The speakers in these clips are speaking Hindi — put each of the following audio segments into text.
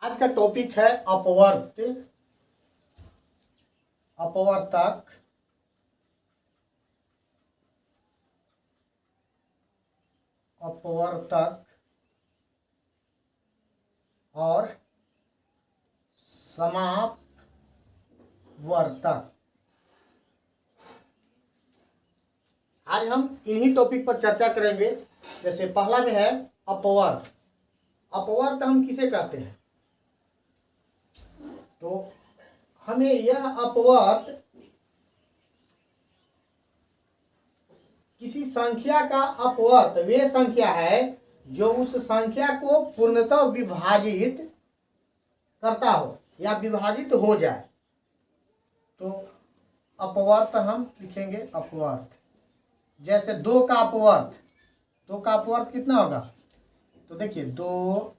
आज का टॉपिक है अपवर्त, अपवर्तक, अपवर्तक और समापवर्तक। आज हम इन्हीं टॉपिक पर चर्चा करेंगे। जैसे पहला में है अपवर्त। अपवर्त हम किसे कहते हैं? तो हमें यह अपवर्त किसी संख्या का अपवर्त वे संख्या है जो उस संख्या को पूर्णतः विभाजित करता हो या विभाजित हो जाए। तो अपवर्त हम लिखेंगे अपवर्त। जैसे 2 का अपवर्त, 2 का अपवर्त कितना होगा? तो देखिए 2,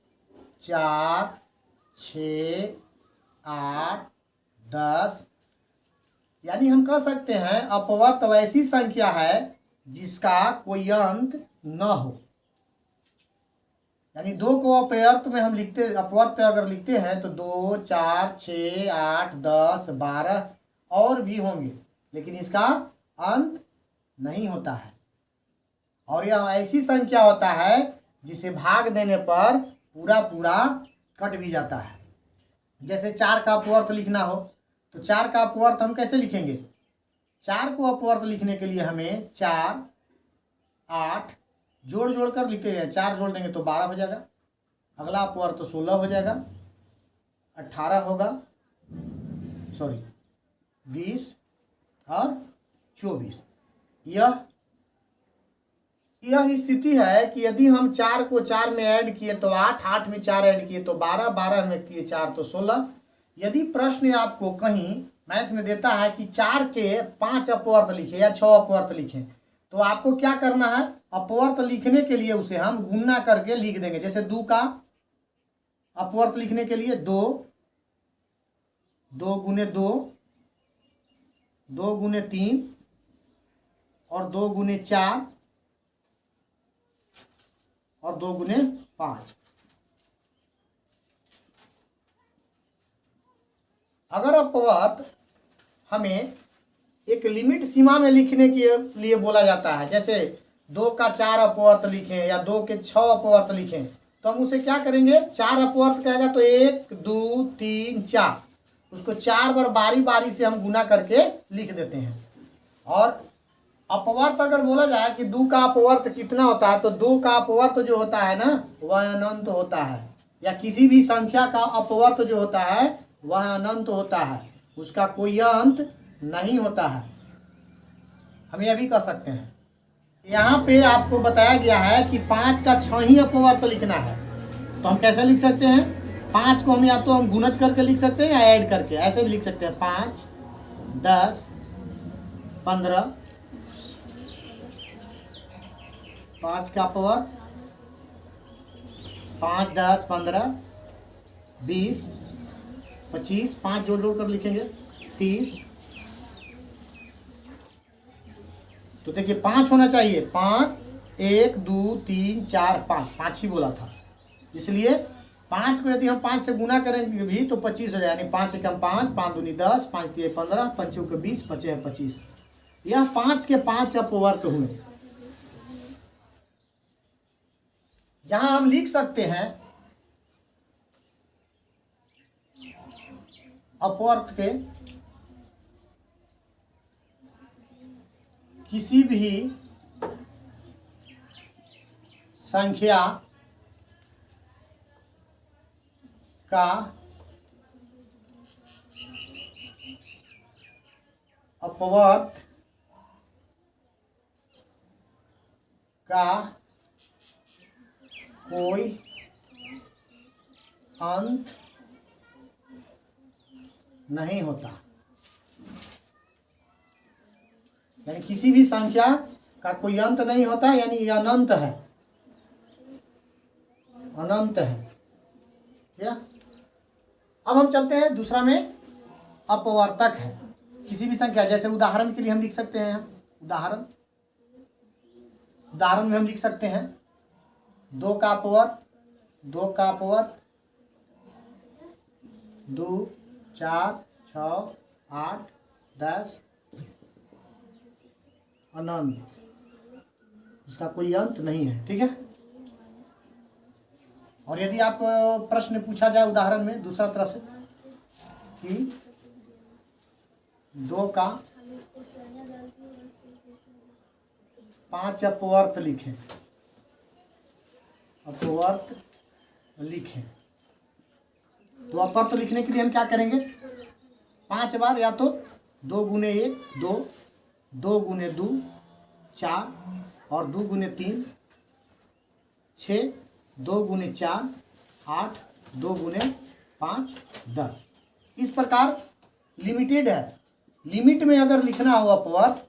4, 6, 8, 10, यानी हम कह सकते हैं अपवर्त वैसी संख्या है जिसका कोई अंत न हो। यानी 2 को अपवर्त में हम लिखते, अपवर्त अगर लिखते हैं तो 2, 4, 6, 8, 10, 12 और भी होंगे, लेकिन इसका अंत नहीं होता है। और यह ऐसी संख्या होता है जिसे भाग देने पर पूरा पूरा कट भी जाता है। जैसे 4 का अपवर्त लिखना हो तो 4 का अपवर्त हम कैसे लिखेंगे? 4 को अपवर्त लिखने के लिए हमें 4, 8 जोड़ कर लिखते हैं। 4 जोड़ देंगे तो 12 हो जाएगा। अगला अपवर्त तो 16 हो जाएगा, 18 होगा, 20 और 24। यह स्थिति है कि यदि हम 4 को 4 में ऐड किए तो 8, 8 में 4 ऐड किए तो 12, 12 में किए 4 तो 16। यदि प्रश्न आपको कहीं मैथ में देता है कि 4 के 5 अपवर्त लिखे या 6 अपवर्त लिखें, तो आपको क्या करना है? अपवर्त लिखने के लिए उसे हम गुणा करके लिख देंगे। जैसे 2 का अपवर्त लिखने के लिए 2, 2 गुने 2, 2 गुने 3 और 2 गुने 4 और 2 गुने 5। अगर अपवर्त हमें एक लिमिट सीमा में लिखने के लिए बोला जाता है, जैसे 2 का 4 अपवर्त लिखें या 2 के 6 अपवर्त लिखें, तो हम उसे क्या करेंगे? 4 अपवर्त कहेगा तो 1, 2, 3, 4, उसको 4 बार बारी बारी से हम गुना करके लिख देते हैं। और अपवर्त अगर बोला जाए कि 2 का अपवर्त कितना होता है, तो 2 का अपवर्त जो होता है ना वह अनंत होता है। या किसी भी संख्या का अपवर्त जो होता है वह अनंत होता है, उसका कोई अंत नहीं होता है। हम यह भी कह सकते हैं। यहाँ पे आपको बताया गया है कि 5 का 6 ही अपवर्त लिखना है, तो हम कैसे लिख सकते हैं? 5 को हम या तो हम गुणज करके लिख सकते हैं या ऐड करके, ऐसे भी लिख सकते हैं। 5, 10, 15, 5 का अपवर्त 5, 10, 15, 20, 25, 5 जोड़ कर लिखेंगे 30। तो देखिए 5 होना चाहिए। 5, 1, 2, 3, 4, 5, 5 ही बोला था, इसलिए 5 को यदि हम 5 से गुना करेंगे भी तो 25 हो जाए। यानी 5 एकम 5, 5 दूनी 10, 5 तिये 15, 5 चौके 20, 5 है 25। यह 5 के 5 अपवर्त हुए। यहां हम लिख सकते हैं अपवर्त के किसी भी संख्या का अपवर्त का कोई अंत नहीं होता। यानी किसी भी संख्या का कोई अंत नहीं होता, यानी यह अनंत है, अनंत है। क्या? अब हम चलते हैं दूसरा में अपवर्तक है किसी भी संख्या। जैसे उदाहरण के लिए हम लिख सकते हैं, उदाहरण में हम लिख सकते हैं 2 का अपवर्त, 2 का अपवर्त 2 4 6 8 10 अनंत, उसका कोई अंत नहीं है। ठीक है। और यदि आप प्रश्न पूछा जाए उदाहरण में दूसरा तरह से कि 2 का 5 अपवर्त लिखें, अपवर्त लिखें, तो अपवर्त लिखने के लिए हम क्या करेंगे, 5 बार या तो 2 गुने 1 2, 2 गुने 2 4 और 2 गुने 3 6, 2 गुने 4 8, 2 गुने 5 10। इस प्रकार लिमिटेड है। लिमिट में अगर लिखना हो अपवर्त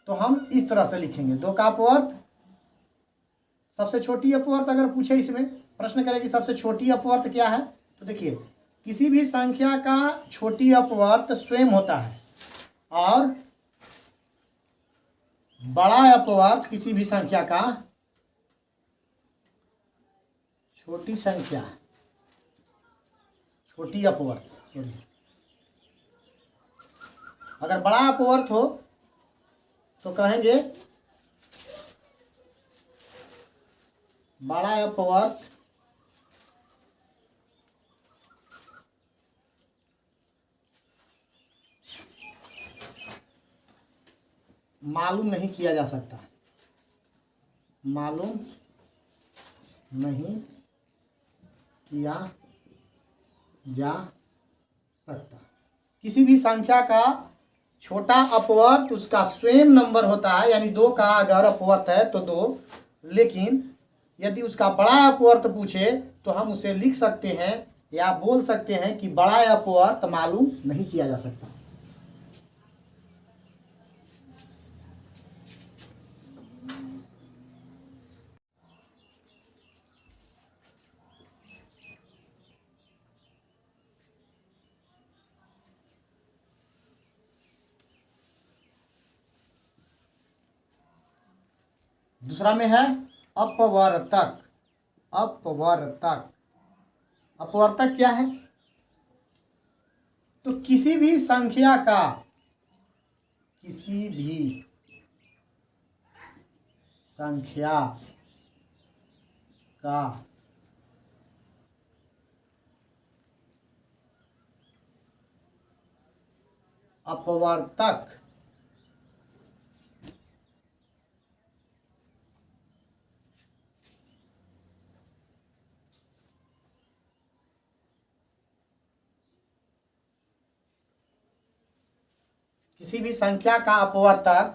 तो हम इस तरह से लिखेंगे। 2 का अपवर्त, सबसे छोटी अपवर्त अगर पूछे, इसमें प्रश्न करें कि सबसे छोटी अपवर्त क्या है, तो देखिए किसी भी संख्या का छोटी अपवर्त स्वयं होता है और बड़ा अपवर्त किसी भी संख्या का, छोटी संख्या, छोटी अपवर्त सॉरी, अगर बड़ा अपवर्त हो तो कहेंगे बड़ा अपवर्त मालूम नहीं किया जा सकता, मालूम नहीं किया जा सकता। किसी भी संख्या का छोटा अपवर्त उसका स्वयं नंबर होता है, यानी 2 का अगर अपवर्त है तो 2, लेकिन यदि उसका बड़ा अपवर्त पूछे तो हम उसे लिख सकते हैं या बोल सकते हैं कि बड़ा अपवर्त मालूम नहीं किया जा सकता। दूसरा में है अपवर्तक। अपवर्तक, अपवर्तक क्या है, तो किसी भी संख्या का, किसी भी संख्या का अपवर्तक किसी भी संख्या का अपवर्तक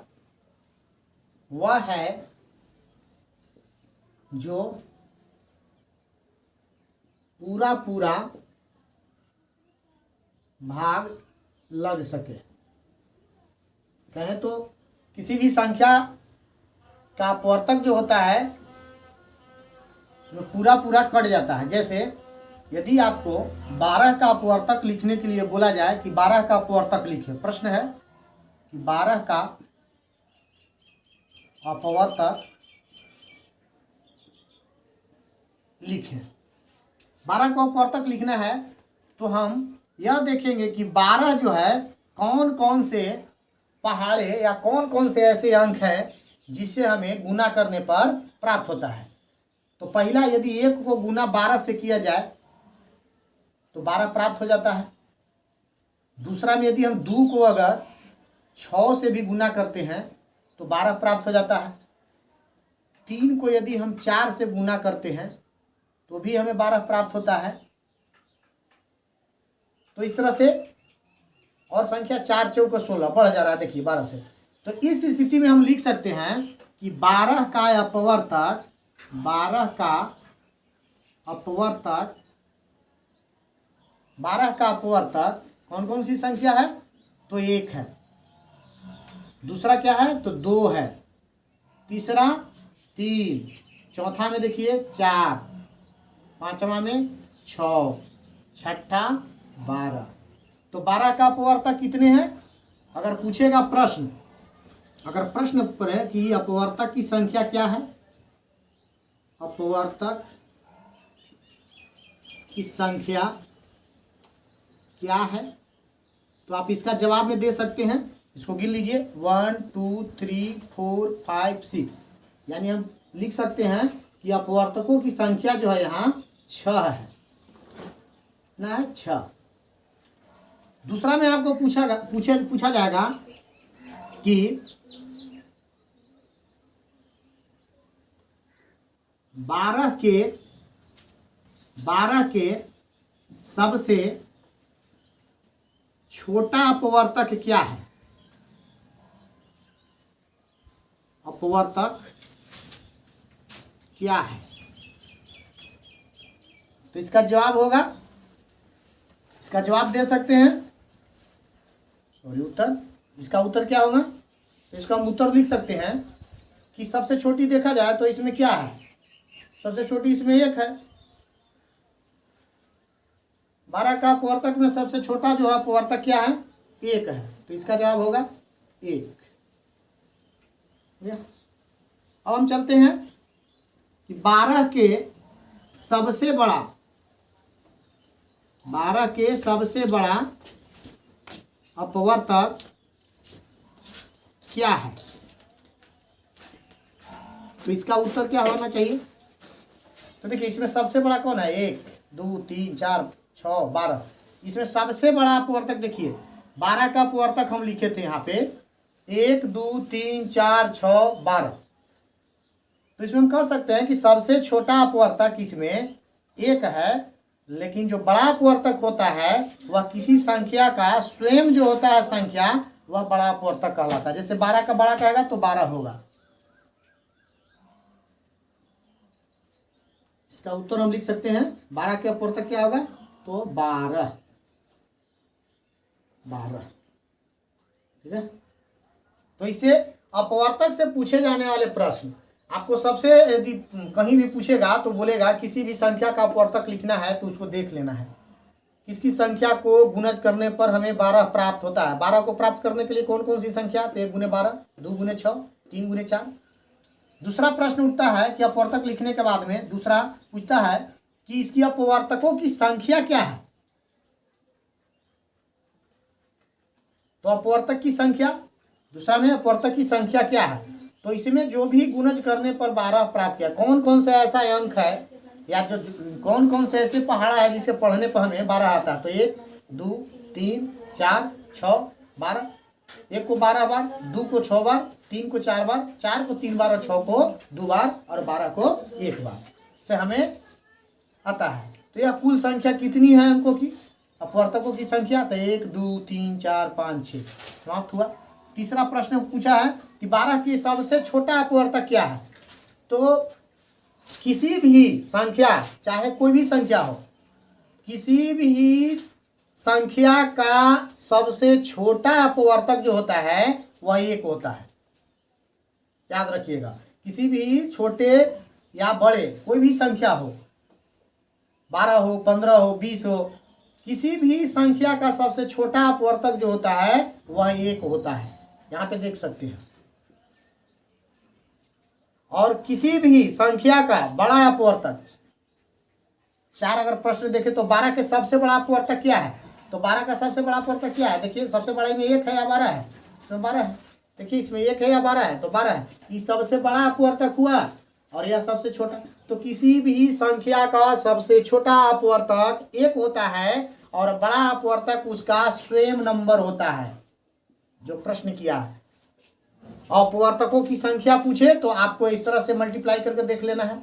वह है जो पूरा पूरा भाग लग सके। कहें तो किसी भी संख्या का अपवर्तक जो होता है उसमें पूरा पूरा कट जाता है। जैसे यदि आपको 12 का अपवर्तक लिखने के लिए बोला जाए कि 12 का अपवर्तक लिखें, प्रश्न है कि 12 का अपवर्तक लिखें। 12 को अपवर्तक लिखना है तो हम यह देखेंगे कि 12 जो है कौन कौन से पहाड़े या कौन कौन से ऐसे अंक हैं जिससे हमें गुना करने पर प्राप्त होता है। तो पहला, यदि 1 को गुना 12 से किया जाए तो 12 प्राप्त हो जाता है। दूसरा में यदि हम 2 को अगर 6 से भी गुना करते हैं तो 12 प्राप्त हो जाता है। 3 को यदि हम 4 से गुना करते हैं तो भी हमें 12 प्राप्त होता है। तो इस तरह से, और संख्या 4 चौक 16 बढ़ जा रहा है, देखिए 12 से। तो इस स्थिति में हम लिख सकते हैं कि 12 का अपवर्तक, 12 का अपवर्तक, 12 का अपवर्तक कौन कौन सी संख्या है, तो 1 है। दूसरा क्या है, तो 2 है। तीसरा 3, चौथा में देखिए 4, पांचवा में 6, छठा 12। तो 12 का अपवर्तक कितने हैं, अगर पूछेगा प्रश्न, अगर प्रश्न पर है कि अपवर्तक की संख्या क्या है, अपवर्तक की संख्या क्या है? तो आप इसका जवाब में दे सकते हैं। इसको गिन लीजिए 1 2 3 4 5 6, यानी हम लिख सकते हैं कि अपवर्तकों की संख्या जो है यहाँ 6 है ना, है 6। दूसरा में आपको पूछा जाएगा कि 12 के सबसे छोटा अपवर्तक क्या है? अपवर्तक क्या है? तो इसका जवाब होगा, इसका जवाब दे सकते हैं, उत्तर, इसका उत्तर क्या होगा? तो इसका हम उत्तर लिख सकते हैं कि सबसे छोटी देखा जाए तो इसमें क्या है? सबसे छोटी इसमें 1 है। 12 का अपवर्तक में सबसे छोटा जो है अपवर्तक क्या है? 1 है। तो इसका जवाब होगा 1। अब हम चलते हैं कि 12 के सबसे बड़ा अपवर्तक क्या है? तो इसका उत्तर क्या होना चाहिए? तो देखिए इसमें सबसे बड़ा कौन है? 1 2 3 4 6 12। इसमें सबसे बड़ा अपवर्तक देखिए 12 का अपवर्तक हम लिखे थे यहाँ पे 1 2 3 4 6 12। तो इसमें हम कह सकते हैं कि सबसे छोटा अपवर्तक इसमें 1 है, लेकिन जो बड़ा अपवर्तक होता है वह किसी संख्या का स्वयं जो होता है संख्या, वह बड़ा अपवर्तक कहलाता है। जैसे 12 का बड़ा कहेगा तो 12 होगा। इसका उत्तर हम लिख सकते हैं 12 के अपवर्तक क्या होगा? तो 12। ठीक है। तो इससे अपवर्तक से पूछे जाने वाले प्रश्न आपको सबसे, यदि कहीं भी पूछेगा तो बोलेगा किसी भी संख्या का अपवर्तक लिखना है तो उसको देख लेना है किसकी संख्या को गुणज करने पर हमें 12 प्राप्त होता है। 12 को प्राप्त करने के लिए कौन कौन सी संख्या? तो 1 गुने 12, 2 गुने 6, 3 गुने 4। दूसरा प्रश्न उठता है कि अपवर्तक लिखने के बाद में दूसरा पूछता है कि इसकी अपवर्तकों की संख्या क्या है? तो अपवर्तक की संख्या, दूसरा में अपवर्तक की संख्या क्या है? तो इसमें जो भी गुणज करने पर 12 प्राप्त किया, कौन कौन सा ऐसा अंक है या जो कौन कौन से ऐसे पहाड़ा है जिसे पढ़ने पर हमें 12 आता है? तो 1 2 3 4 6 12। 1 को 12 बार, 2 को 6 बार, 3 को 4 बार, 4 को 3 बार और 6 को 2 बार और 12 को 1 बार से हमें आता है। तो यह कुल संख्या कितनी है अंकों की, अपवर्तकों की संख्या? तो 1 2 3 4 5 6 समाप्त हुआ। तीसरा प्रश्न पूछा है कि 12 की सबसे छोटा अपवर्तक क्या है? तो किसी भी संख्या, चाहे कोई भी संख्या हो, किसी भी संख्या का सबसे छोटा अपवर्तक जो होता है वह 1 होता है। याद रखिएगा, किसी भी छोटे या बड़े कोई भी संख्या हो, 12 हो 15 हो 20 हो, किसी भी संख्या का सबसे छोटा अपवर्तक जो होता है वह 1 होता है। यहाँ पे देख सकते हैं। और किसी भी संख्या का बड़ा अपवर्तक, 4 अगर प्रश्न देखें तो 12 के सबसे बड़ा अपवर्तक क्या है? तो 12 का सबसे बड़ा अपवर्तक क्या है? देखिए सबसे बड़ा में 1 है या 12 है? इसमें 12 है। देखिए इसमें 1 है या 12 है? तो 12 है। ये सबसे बड़ा अपवर्तक हुआ और यह सबसे छोटा। तो किसी भी संख्या का सबसे छोटा अपवर्तक 1 होता है और बड़ा अपवर्तक उसका स्वयं नंबर होता है। जो प्रश्न किया है, अपवर्तकों की संख्या पूछे तो आपको इस तरह से मल्टीप्लाई करके देख लेना है।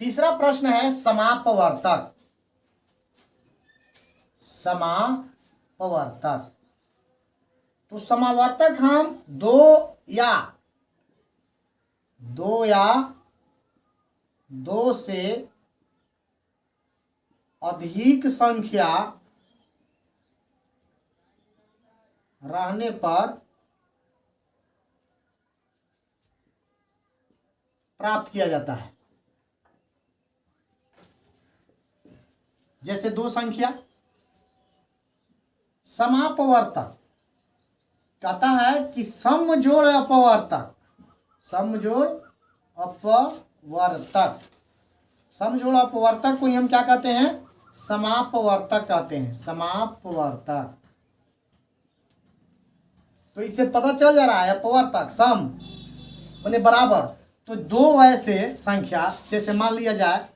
तीसरा प्रश्न है समापवर्तक। समापवर्तक, तो समावर्तक हम दो से अधिक संख्या रहने पर प्राप्त किया जाता है। जैसे दो संख्या, समापवर्तक कहता है कि समजोड़ अपवर्तक, समजोड़ अपवर्तक, समजोड़ अपवर्तक को ही हम क्या कहते हैं, समापवर्तक कहते हैं, समापवर्तक। तो इससे पता चल जा रहा है अपवर्तक सम माने बराबर। तो दो ऐसे संख्या, जैसे मान लिया जाए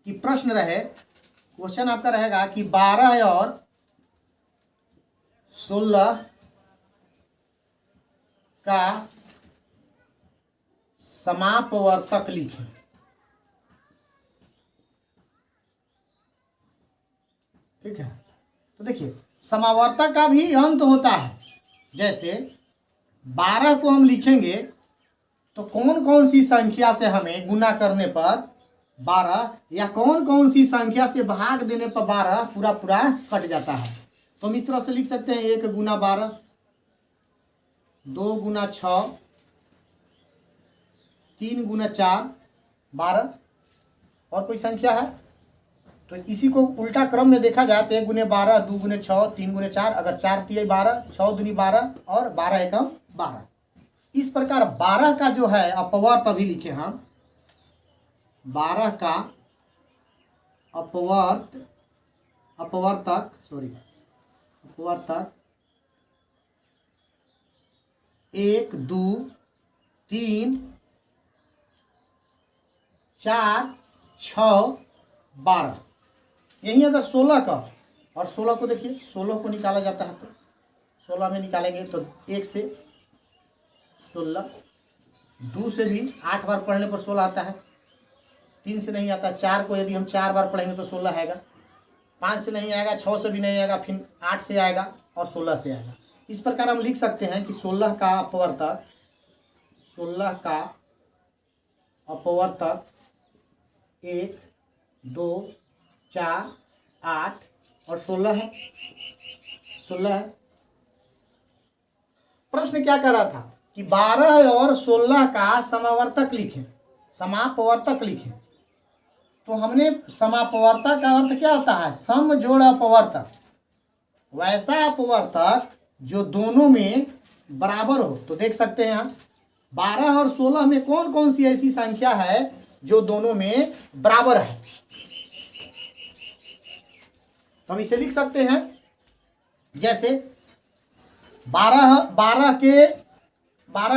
कि प्रश्न रहे, क्वेश्चन आपका रहेगा कि 12 और 16 का समापवर्तक लिखें। ठीक है, तो देखिए समावर्तक का भी अंत होता है। जैसे 12 को हम लिखेंगे तो कौन कौन सी संख्या से हमें गुना करने पर 12 या कौन कौन सी संख्या से भाग देने पर 12 पूरा पूरा कट जाता है। तो हम इस तरह से लिख सकते हैं 1 गुना 12, 2 गुना 6, 3 गुना 4, 12। और कोई संख्या है तो इसी को उल्टा क्रम में देखा जाए तो 1 गुने 12, 2 गुने 6, 3 गुने 4, अगर 4 तिहाई 12, 6 दूनी 12 और 12 एकम 12। इस प्रकार 12 का जो है अपवर्त अभी लिखे हम, 12 का अपवर्तक 1 2 3 4 6 12। यही अगर 16 का, और 16 को देखिए 16 को निकाला जाता है तो 16 में निकालेंगे तो 1 से 16, 2 से भी 8 बार पढ़ने पर 16 आता है, 3 से नहीं आता, 4 को यदि हम 4 बार पढ़ेंगे तो 16 आएगा, 5 से नहीं आएगा, 6 से भी नहीं आएगा, फिर 8 से आएगा और 16 से आएगा। इस प्रकार हम लिख सकते हैं कि 16 का अपवर्तक, 16 का अपवर्तक 1 2 4 8 और 16 है, 16 है। प्रश्न क्या कर रहा था कि 12 और 16 का समावर्तक लिखें, समापवर्तक लिखें। तो हमने समापवर्तक का अर्थ क्या होता है, समजोड़ अपवर्तक, वैसा अपवर्तक जो दोनों में बराबर हो। तो देख सकते हैं हम 12 और 16 में कौन कौन सी ऐसी संख्या है जो दोनों में बराबर है। तो हम इसे लिख सकते हैं जैसे 12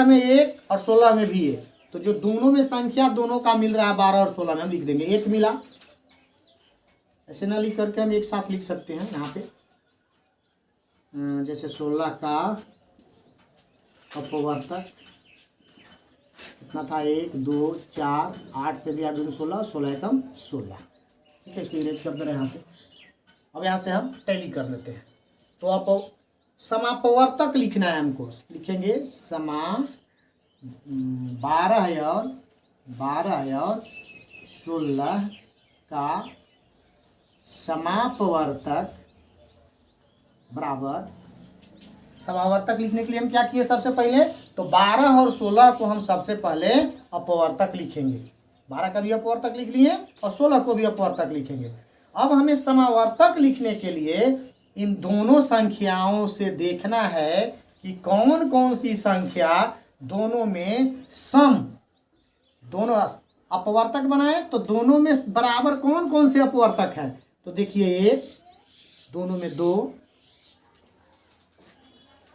में 1 और 16 में भी 1, तो जो दोनों में संख्या दोनों का मिल रहा है 12 और 16 में, हम लिख देंगे 1 मिला। ऐसे ना लिख करके हम एक साथ लिख सकते हैं यहाँ पे, जैसे 16 का अपवर्तक कितना था, 1 2 4 8 से भी 8 दूनी 16, 16 एकम 16। ठीक है, इसको इरेज कर दे रहे हैं यहाँ से। अब यहाँ से हम टैली कर लेते हैं। तो अब समापवर्तक लिखना है हमको, लिखेंगे 12 और 16 का समापवर्तक बराबर। समावर्तक लिखने के लिए हम क्या किए सबसे पहले, तो 12 और 16 को हम सबसे पहले अपवर्तक लिखेंगे, 12 का भी अपवर्तक लिख लिए और 16 को भी अपवर्तक लिखेंगे। अब हमें समावर्तक लिखने के लिए इन दोनों संख्याओं से देखना है कि कौन कौन सी संख्या दोनों में सम, दोनों अपवर्तक बनाए तो दोनों में बराबर कौन कौन से अपवर्तक हैं। तो देखिए 1, दोनों में 2,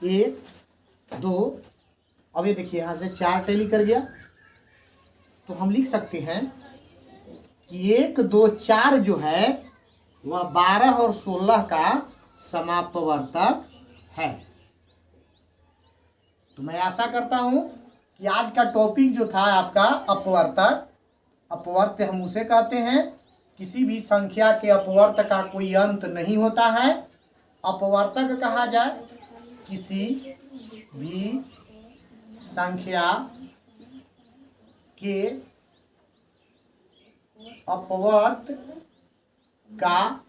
1 2। अब ये देखिए यहाँ से 4 टैली कर गया, तो हम लिख सकते हैं कि 1 2 4 जो है वह 12 और 16 का समापवर्तक है। तो मैं आशा करता हूं कि आज का टॉपिक जो था आपका अपवर्तक, अपवर्त हम उसे कहते हैं किसी भी संख्या के अपवर्त का कोई अंत नहीं होता है। अपवर्तक कहा जाए किसी भी संख्या के अपवर्त का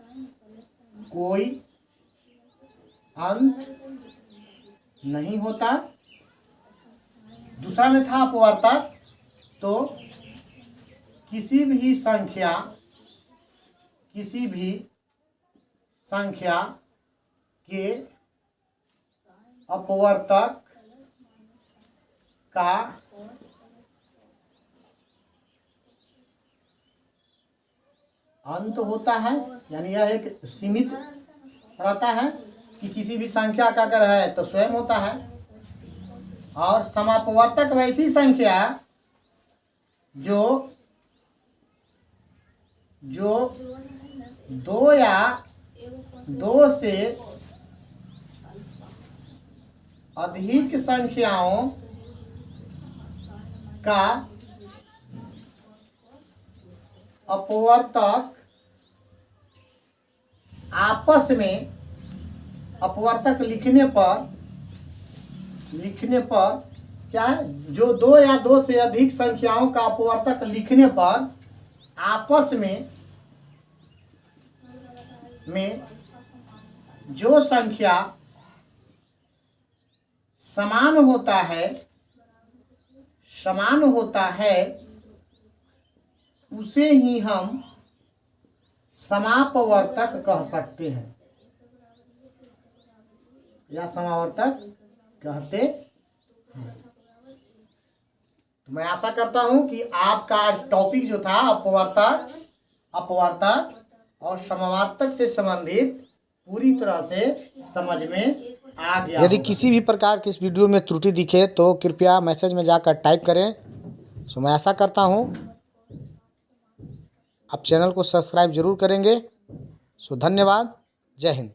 कोई अंत नहीं होता। दूसरा में था अपवर्तक, तो किसी भी संख्या, किसी भी संख्या के अपवर्तक का अंत होता है, यानी यह एक सीमित रहता है कि किसी भी संख्या का अगर है तो स्वयं होता है। और समापवर्तक वैसी संख्या जो दो या दो से अधिक संख्याओं का अपवर्तक आपस में अपवर्तक लिखने पर क्या है, जो दो या दो से अधिक संख्याओं का अपवर्तक लिखने पर आपस में जो संख्या समान होता है उसे ही हम समापवर्तक कह सकते हैं या समावर्तक कहते हैं। तो मैं आशा करता हूं कि आपका आज टॉपिक जो था अपवर्तक और समावर्तक से संबंधित पूरी तरह से समझ में आ गया। यदि किसी भी प्रकार की इस वीडियो में त्रुटि दिखे तो कृपया मैसेज में जाकर टाइप करें। सो मैं आशा करता हूं आप चैनल को सब्सक्राइब जरूर करेंगे। सो धन्यवाद। जय हिंद।